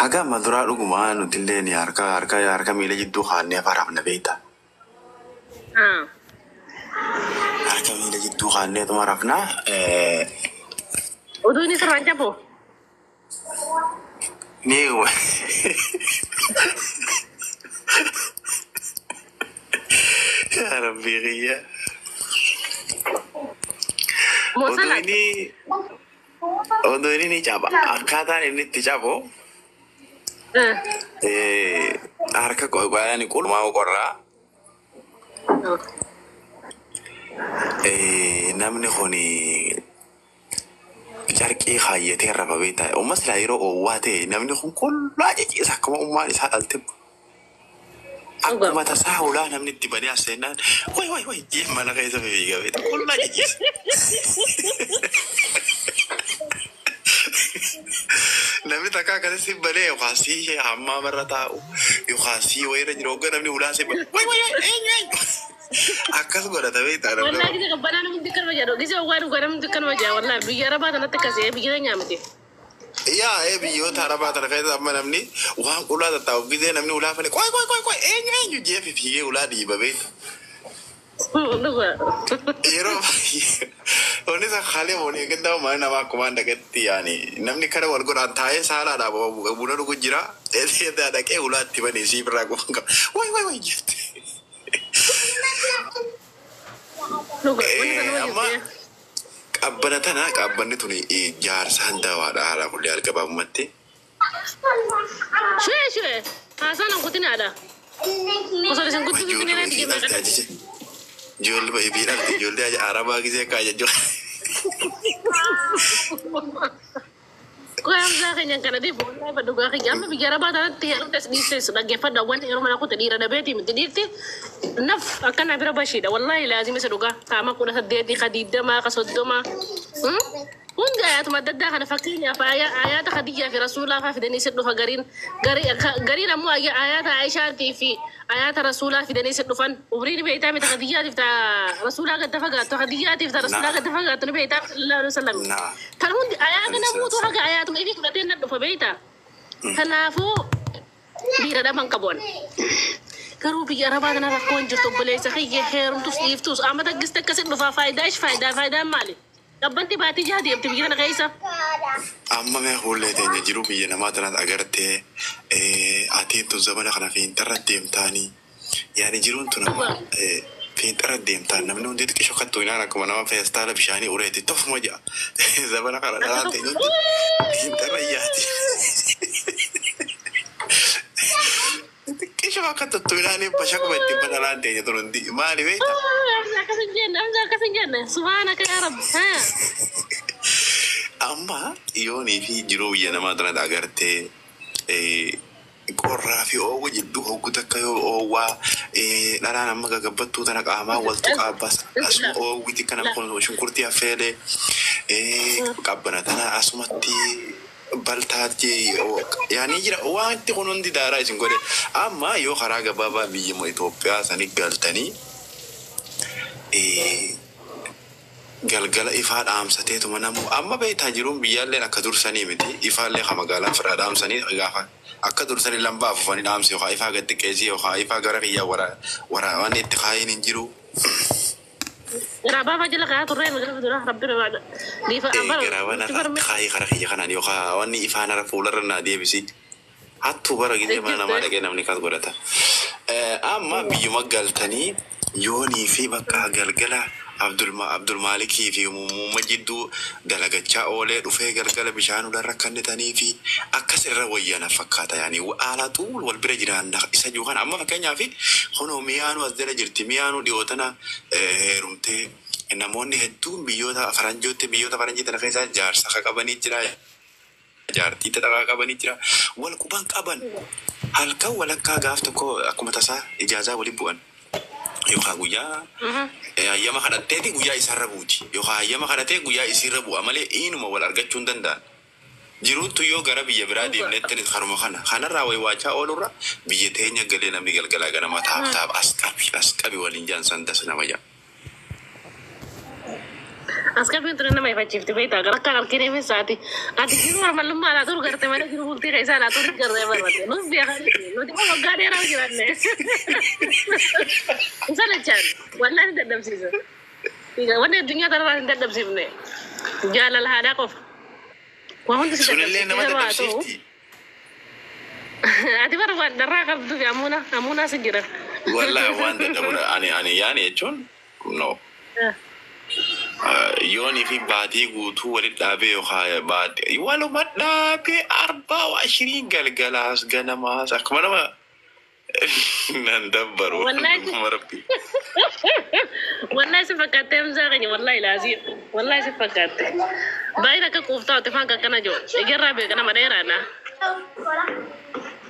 haga madura dhuguma nuti illee ni harka miila jidduu haannee afaan beekta. Harka miila jidduu haannee tuma rafnaa. Oduu inni sirraan jabu. Ni ya Rabbi ghiyya. Oduu ini ni caba. Akkaataan inni itti cabu. Harka qoyqoyaan qulmaa qorraa. Namni kuni carqii kaayyatee raba beektaa. Ummas laa yeroo oowwaa ta'e namni kun qullaa ciciisa akkuma ummaan isaa dhalte. Akkuma tasaa ulaa namni itti badee aseenaan way mana keessa fiigaa beekta qullaa ciciisa. Namni takka akkasii badee yookaan sii hammaa marra taa'u yookaan sii wayirra jiru hoggaa namni ulaa sii badee eenyu. Akkas godhata beektaa. Wallaahi gisa qabbanaa namni dikkan wajjaa dha. Gisa waan dhugaa namni dikkan wajjaa wallaahi biyya arabaa tanatti akkasii biyya nyaamate. Yaa biyyoota arabaa tana keessa amma namni waan ulaa tattaa'u gisee namni ulaa fane qoy eenyu jeefi fiigee ulaa dhiiba beekta. Yeroo baay'ee wanni isa haalee moonii gaddaa maal nama akkuma dhaqetti yaani namni kana wal godhaan taa'ee saalaadhaa buna dhugu jira dhaqee ulaatti banee sii biraa qofan qaba way jette. Amma qabbana tana qabbanni tuni jaarsaan dawaadha haala kullee algabaabumatti. Shwee haasaan an kutinaadha. Osoo isin kutti kutinaa dhigee Jual bayi bilang jual dia aja Arab lagi saya kaya jual. Kau yang saya kenyang karena dia boleh pada dua kali jam tapi cara apa nanti yang tes di tes lagi pada wan yang mana aku tadi rada beti mesti di naf akan nabi rabashi dah wallahi lazim seduga sama aku dah sedih di khadijah mah kasodoma. Enggak ya cuma dadah karena fakirnya apa ayat Khadijah fi Rasulullah fi dani seddu fagarin gari namu ayat Aisyah TV ayat Rasulullah fi dani seddu fan ubri ni beita meta Khadijah tifta Rasulullah qad tafaga to Khadijah tifta Rasulullah qad tafaga to beita sallallahu alaihi wasallam tanun ayat namu to haga ayat me fi kudaten naddu fa beita kanafu dira da man kabon karu bi araba na rakon jirto bele sa khiyye khairun tusiftus amata gistak kaseddu fa faida mali Abbanti baati jadi abti bikin anak Aisyah. Amma me hulle tanya jiru biye nama tanat agar te ati tu zaman akan internet dem tani. Yani jiru tu nama internet dem tani. Namun undi tu kisah tu ina nak mana festa la bishani urai ti tof moja. Zaman akan ada te nunt internet ya ti. Kisah tu ina ni pasang ko beti pada lantai je tu nanti. Mali beta. Amza kasenjana. Subhanaka ya Rabb. Ha. Amma yooni fi jiru biye nama tanat agar te korraa fi oowwa jidduu hoggu takka yoo oowwaa dharaan amma gagabbattuu tana qaamaa waltu qaabbas asuma oowwiti kana kun shunkurtii affeelee qabbana tana asumatti baltaatti yaani jira wanti kun hundi daaraa isin godhe amma yoo karaa gabaabaa biyyuma Itoophiyaa sanii galtanii galgala ifaa dhaamsatee tuma namu amma beektaa jiruun biyyaalleen akka dursanii miti ifaallee ka magaalaa firaa dhaamsanii gaafa akka dursanii lambaa afufanii dhaamsi yookaan ifaa gad xiqqeessii yookaan ifaa gara kiyyaa waraabaan itti kaayin hin jiru. Garaabaa jala kaa turree magaalaa dura rabbi rabaadha. Garaabaan kaayii gara kiyya kanaan yookaan wanni ifaan hara fuularra naa deebisi. Hattuu bara gisee mana namaa dhaqee namni kas godhata. Amma biyyuma galtanii yoonii fi bakka galgala Abdul Maliki fi Mummajidduu dalagachaa oolee dhufee galgala bishaan ularra kannitanii fi akkasirra wayyana fakkaata yaani haala tuul wal bira jiraan isa juukan amma fakkeenyaaf kunoo miyaanu as jala jirti miyaanu dhiyootana heerumtee namoonni hedduun biyyoota faranjii tana keessa jaarsa ka qabanii jira jaartii tataa qabanii jira wal quban qaban halkan walakkaa gaaf tokko akkuma tasaa ijaazaa waliin bu'an. Yookaan guyyaa ayyama kadhatteeti guyyaa isarra buuti yookaan ayyama kadhatee guyyaa isirra bu'a malee inuma wal argachuu hin danda'an. Jiruutu yoo gara biyya biraa deemnetti haruma kanarraa wayiwaachaa oolurra biyya teenya galee namni galgalaa ganama taaf asqabi waliin jaansan das nama jaa. Askar pintu nama ya facif tiba itu agar kalau kini misati, nanti kini orang malam malah tuh gerti mana kini bukti kayak sana tuh gerti apa berarti, lu biar lu cuma mau gak ada orang jalan nih, misalnya can, warna ini tetap sih so, tiga warna dunia terus tetap sih nih, jalan lah ada kok, wah untuk Sunillee nama tetap safety. ati baru buat darah kan tuh amuna segera. Wallahi waan dadhabudha ani yaani jechuun no. Yoon fi baatii guutuu walitti dhaabee yookaan baatii waluma dhaabee 24 galgalaas ganamaas akkuma nama nan dabbaru marabbi. Wallahi si fakkaatee hamzaa wallahi laazim wallahi si fakkaatee baay'ee akka kuuftaa otti faan kakkana jiru egerraa beekana madheeraadha.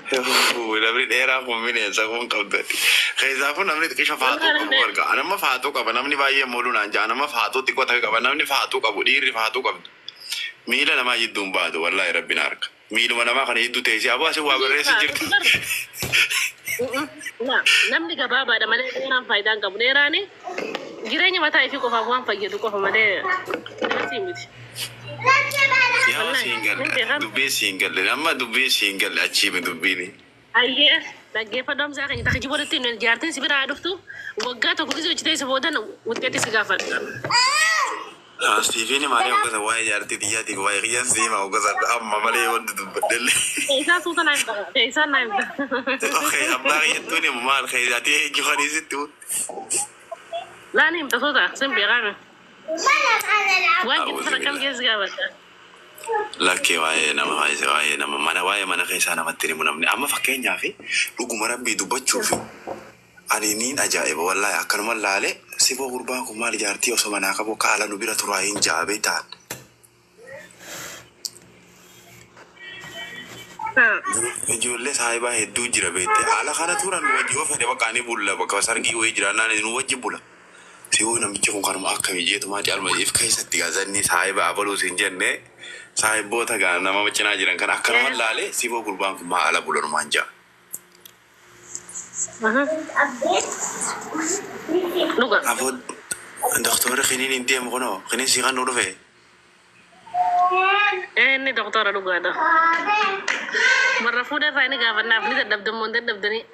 Namni dheeraa kun bineensa kun qabdati. Keessaafu namni xiqqisha faatuu qabu arga. Nama faatuu qaba namni baay'ee mooluu naan ja'a nama faatuu xiqqoo ta'e qaba namni faatuu qabu dhiirri faatuu qabdu. Miila namaa jidduun baatu wallahi rabbiin harka. Miiluma namaa kana jidduu teessee aboo asii waa barreessi jirti. Namni gabaabaadha malee dheeraan faayidaan qabu dheeraani jireenya mataa ifii qofaaf waan fayyadu qofa malee asii miti. Yaa single dubbii single nama dubbii single achiime dubbiini. Ayyee dhaggeeffadhu hamzaa kan takka jibbootti hin jaartiin si biraa dhuftu waggaa tokko gisee hojjetee isa boodan wuxxeetti si gaafadha. Stiifini maali hoggata waa'ee jaartii xiyyaatiif waa'ee qiyyaan siima hoggata amma malee wanti dubbadelle. Isaa suuta naa himta isaa naa himta. Okay abbaa qiyyattuun maal qiyyaatii eenyuufanii sitti Laani himta suuta sin beekame. Waan jibbisa akkam keessa gaafadha. Lakkee waa'ee nama mana keessaa namatti himu namni amma fakkeenyaaf dhuguma rabbii dubbachuuf ani niin ajaa'iba wallahi akkanuma laalee siboo gurbaan kun maal jaartii osoo manaa qabu kaala nu bira turaa hin jaabee ta'an. Ijoollee saayibaa hedduu jira beekte haala kana turan wajji yoo fedhe bakka ani bulla bakka sargii wayii jiraannaan nu wajji bula. Siboo namichi kun kanuma akkamii jeetumaa caalmajiif keessatti gaazanni saayibaa abaluus hin jenne. Saayiboota gaa nama cinaa jiran kan akkanuma laalee siboo gurbaan kun maala bulanumaan ja'a. Luga. Aboo doktora kiniin hin deemu kunoo kiniin si kan nu dhufe. Inni doktora dhugaadha. Marra fuudhee irraa inni gaafannaaf ni dadhabdamoo hin dadhabdanii.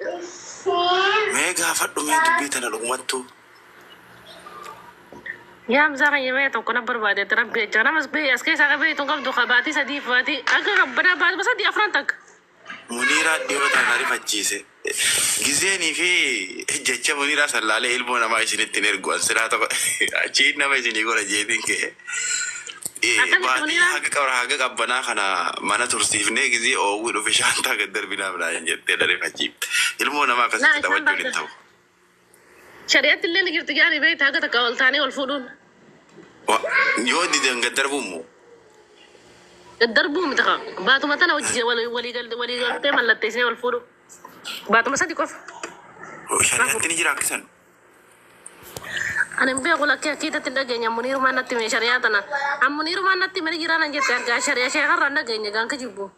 Mee gaafadhu mee dubbii tana dhugumattu. Yaa hamzaa kan yemee tokko na barbaade rabbi jecha namas bee as keessaa qabee tun qabdu qabaatii sadii faatii akka qabbanaa baatu sadii afran takka. Muniiraa dhiyoo ta'an ariifachiise. Gizeenii fi jecha muniiraa sallaalee ilmoo namaa isinitti hin ergu asiraa tokko achiin nama isinii godha jeetiin kee. Baatii haga qabbanaa kana mana tursiifnee gizee oowwii dhufe shaantaa gad darbinaa biraan jettee ariifachiifte. Ilmoo namaa akkasitti taphachuun hin ta'u. Shari'aatti illee ni jirti gaanii beektaa haga takka ol taanii ol fuudhuun. Yoo didan gad darbuummoo. Gad darbuu miti kaa baatuma tana hojii walii galtee mallatteessee ol fuudhu. Baatuma sadi qofa. Shari'aatti ni jira akkisan. Ani hin beeku lakkee akkiitatti hin dhageenya muniirumaan natti mee shari'aa tana. An muniirumaan natti mee jiraan an jette argaa shari'aa sheekarraa hin dhageenya gaanka jibbu.